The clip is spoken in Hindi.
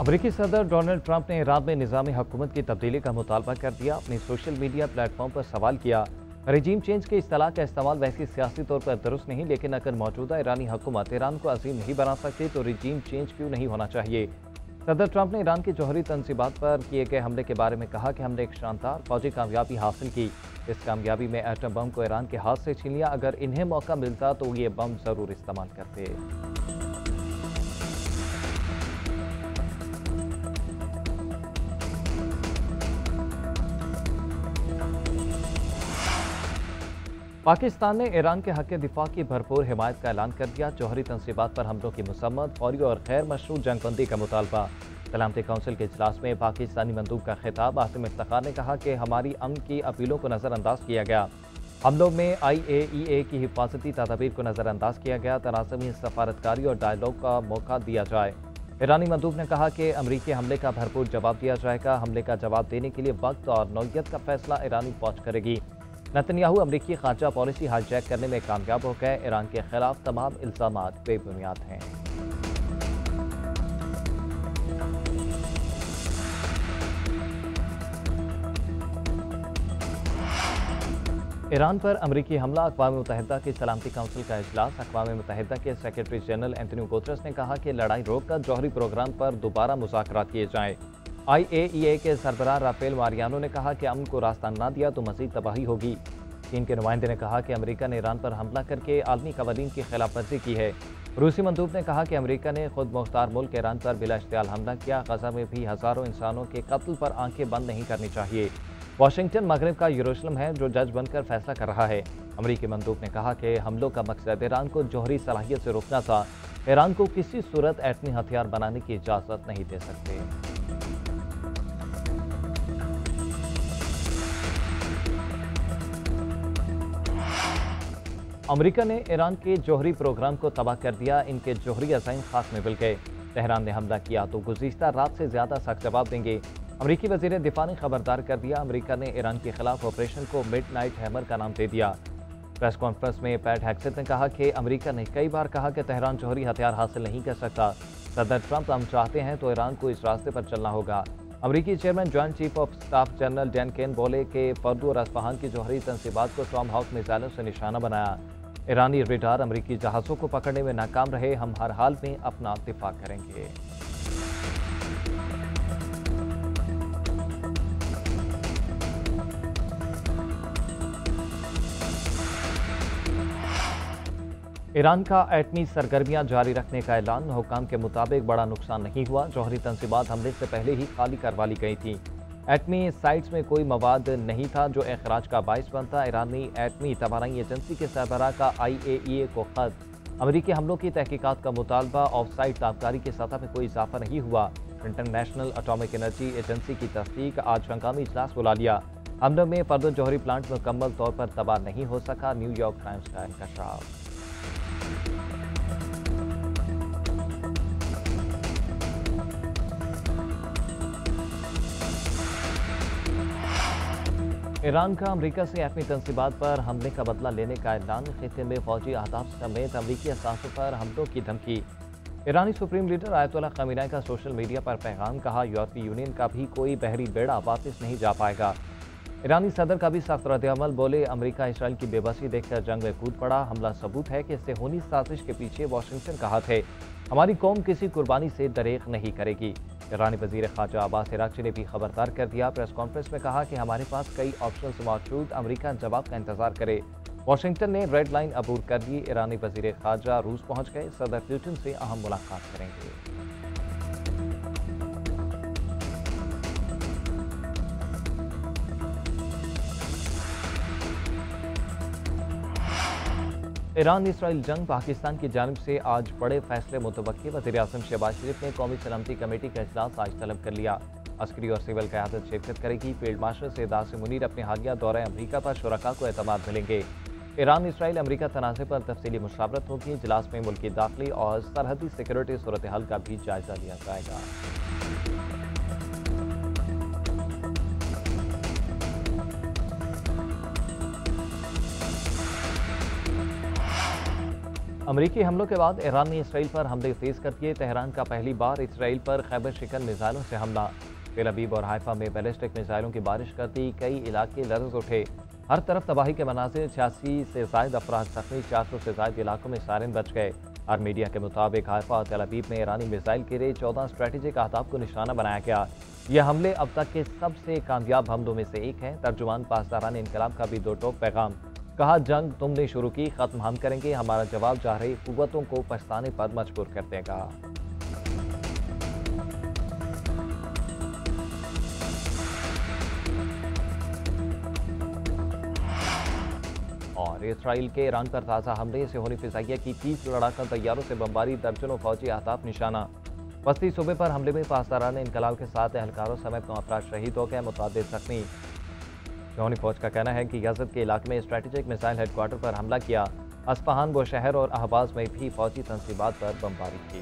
अमेरिकी सदर डोनाल्ड ट्रंप ने ईरान में निज़ामी हुकूमत की तब्दीली का मुतालबा कर दिया। अपने सोशल मीडिया प्लेटफॉर्म पर सवाल किया, रजीम चेंज के इस्तेलाह का इस्तेमाल वैसे सियासी तौर पर दुरुस्त नहीं, लेकिन अगर मौजूदा ईरानी हुकूमत ईरान को अजीम नहीं बना सकती तो रजीम चेंज क्यों नहीं होना चाहिए। सदर ट्रंप ने ईरान की जौहरी तनसीबात पर किए गए हमले के बारे में कहा कि हमने एक शानदार फौजी कामयाबी हासिल की। इस कामयाबी में एटम बम को ईरान के हाथ से छीन लिया। अगर इन्हें मौका मिलता तो ये बम जरूर इस्तेमाल करते। पाकिस्तान ने ईरान के हक दिफा की भरपूर हिमायत का ऐलान कर दिया। जौहरी तनसीबात पर हमलों की मुसम्मत, फौरी और गैर मशरू जंगबंदी का मुतालबा। सलामती कौंसिल के इजलास में पाकिस्तानी मंदूब का खिताब। आसिम इफ्तिखार ने कहा कि हमारी अमन की अपीलों को नज़रअंदाज किया गया। हमलों में IAEA की हिफाजती तदाबीर को नज़रअंदाज किया गया। तनाज़मी सफारतकारी और डायलॉग का मौका दिया जाए। ईरानी मंदूब ने कहा कि अमरीकी हमले का भरपूर जवाब दिया जाएगा। हमले का जवाब देने के लिए वक्त और नौयत का फैसला ईरानी फौज करेगी। नेतन्याहू अमरीकी खारजा पॉलिसी हाईजैक करने में कामयाब हो गए। ईरान के खिलाफ तमाम इल्जामात बेबुनियाद हैं। ईरान पर अमरीकी हमला। अक़वाम मुत्तहिदा की सलामती काउंसिल का इजलास। अक़वाम मुत्तहिदा के सेक्रेटरी जनरल एंटोनियो गुतरस ने कहा कि लड़ाई रोककर जौहरी प्रोग्राम पर दोबारा मुज़ाकरात किए जाएं। IAEA के सरबराह राफेल मारियानो ने कहा कि अमन को रास्ता न दिया तो मज़ीद तबाही होगी। चीन के नुमाइंदे ने कहा कि अमेरिका ने ईरान पर हमला करके आलमी कवानीन की खिलाफ वर्जी की है। रूसी मंदूब ने कहा कि अमेरिका ने खुद मुख्तार मुल्क ईरान पर बिला इश्तियाल हमला किया। गजा में भी हज़ारों इंसानों के कत्ल पर आंखें बंद नहीं करनी चाहिए। वाशिंगटन मगरब का यरूशलेम है जो जज बनकर फैसला कर रहा है। अमेरिकी मंदूब ने कहा कि हमलों का मकसद ईरान को जौहरी सलाहियत से रोकना था। ईरान को किसी सूरत एटमी हथियार बनाने की इजाज़त नहीं दे सकते। अमेरिका ने ईरान के जौहरी प्रोग्राम को तबाह कर दिया। इनके जौहरी अज़ाइम खाक में मिल गए। तेहरान ने हमला किया तो गुज़िश्ता रात से ज़्यादा सख्त जवाब देंगे। अमरीकी वज़ीर दिफा ने खबरदार कर दिया। अमेरिका ने ईरान के खिलाफ ऑपरेशन को मिडनाइट हैमर का नाम दे दिया। प्रेस कॉन्फ्रेंस में पैट हेग्सेथ ने कहा कि अमेरिका ने कई बार कहा कि तेहरान जौहरी हथियार हासिल नहीं कर सकता। सदर ट्रंप हम चाहते हैं तो ईरान को इस रास्ते पर चलना होगा। अमरीकी chairman joint chief of staff general Dan Caine बोले कि फर्दो और अस्फहान की जौहरी तनसीबात को टॉम हाउक मिसाइलों से निशाना बनाया। ईरानी रेडार अमरीकी जहाज़ों को पकड़ने में नाकाम रहे। हम हर हाल में अपना दिफा करेंगे। ईरान का एटमी सरगर्मियां जारी रखने का ऐलान। हुकाम के मुताबिक बड़ा नुकसान नहीं हुआ। जौहरी तनसीबात हमले से पहले ही खाली करवा ली गई थी। एटमी साइट्स में कोई मवाद नहीं था जो अखराज का बायस बनता। ईरानी एटमी तवानाई एजेंसी के सरबराह का IAEA को खत। अमरीकी हमलों की तहकीकात का मुतालबा। ऑफ साइट ताबकारी की सतह में कोई इजाफा नहीं हुआ। इंटरनेशनल एटॉमिक एनर्जी एजेंसी की तस्दीक। आज हंगामी इजलास बुला लिया। हमलों में फर्दो जौहरी प्लांट मुकम्मल तौर पर तबाह नहीं हो सका। न्यूयॉर्क टाइम्स का इंकशाफ। ईरान का अमेरिका से एटमी तनसीबात पर हमले का बदला लेने का ऐलान। खित्ते में फौजी अहदाफ समेत अमरीकी असासों पर हमलों की धमकी। ईरानी सुप्रीम लीडर आयतुल्लाह खमीनी का सोशल मीडिया पर पैगाम। कहा यूरोपीय यूनियन का भी कोई बहरी बेड़ा वापस नहीं जा पाएगा। ईरानी सदर का भी सख्त रद्द-ए-अमल। बोले इसराइल की बेबसी देखकर जंग में कूद पड़ा। हमला सबूत है कि इससे होनी साजिश के पीछे वाशिंगटन का हाथ है। हमारी कौम किसी कुर्बानी से दरेग नहीं करेगी। ईरानी वज़ीर ख़ारजा अब्बास अराग़ची ने भी खबरदार कर दिया। प्रेस कॉन्फ्रेंस में कहा कि हमारे पास कई ऑप्शंस मौजूद। अमेरिका जवाब का इंतजार करे। वाशिंगटन ने रेड लाइन अबूर कर दी। ईरानी वज़ीर ख़ारजा रूस पहुंच गए। सदर पुतिन से अहम मुलाकात करेंगे। ईरान इसराइल जंग। पाकिस्तान की जानिब से आज बड़े फैसले मुतवक्की। वज़ीर-ए-आज़म शहबाज शरीफ ने कौमी सलामती कमेटी का इजलास आज तलब कर लिया। अस्करी और सिविल क़यादत शिरकत करेगी। फील्ड मार्शल सैयद आसिम मुनीर अपने हालिया दौरे अमरीका पर शुरका को एतमाद मिलेंगे। ईरान इसराइल अमरीका तनाज़े पर तफसीली मुशावरत होगी। इजलास में मुल्की दाखिली और सरहदी सिक्योरिटी सूरत हाल का भी जायजा लिया जाएगा। अमरीकी हमलों के बाद ईरान ने इसराइल पर हमले तेज कर दिए। तेहरान का पहली बार इसराइल पर खैबर शिकन मिसाइलों से हमला। तेल अवीव और हाइफा में बैलिस्टिक मिसाइलों की बारिश कर दी। कई इलाके लर्ज उठे। हर तरफ तबाही के मनाजिर। 86 से जायद अफराद जख्मी। 400 से जायद इलाकों में सायरन बच गए। और मीडिया के मुताबिक हाइफा और तेल अवीव में ईरानी मिसाइल गिरे। 14 स्ट्रेटेजिक अहदाफ को निशाना बनाया गया। यह हमले अब तक के सबसे कामयाब हमलों में से एक हैं। तर्जुमान पासदारान इनकलाब का भी दो टोक पैगाम। कहा, जंग तुमने शुरू की, खत्म हम करेंगे। हमारा जवाब जा रही कुव्वतों को पछताने पर मजबूर कर देगा। और इसराइल के ईरान पर ताज़ा हमले से होनी फिजाइया की 30 लड़ाका तैयारों से बमबारी। दर्जनों फौजी अहदाफ निशाना। बस्ती सूबे पर हमले में पासदारान इनकलाब के 7 एहलकारों समेत 9 अफराद शहीद हो गए। मुतअद्दिद जख्मी। शोनी फौज का कहना है कि यज़द के इलाके में स्ट्रेटेजिक मिसाइल हेडक्वार्टर पर हमला किया। अस्फहान, बुशहर और अहवाज में भी फौजी तंसीबात पर बमबारी की।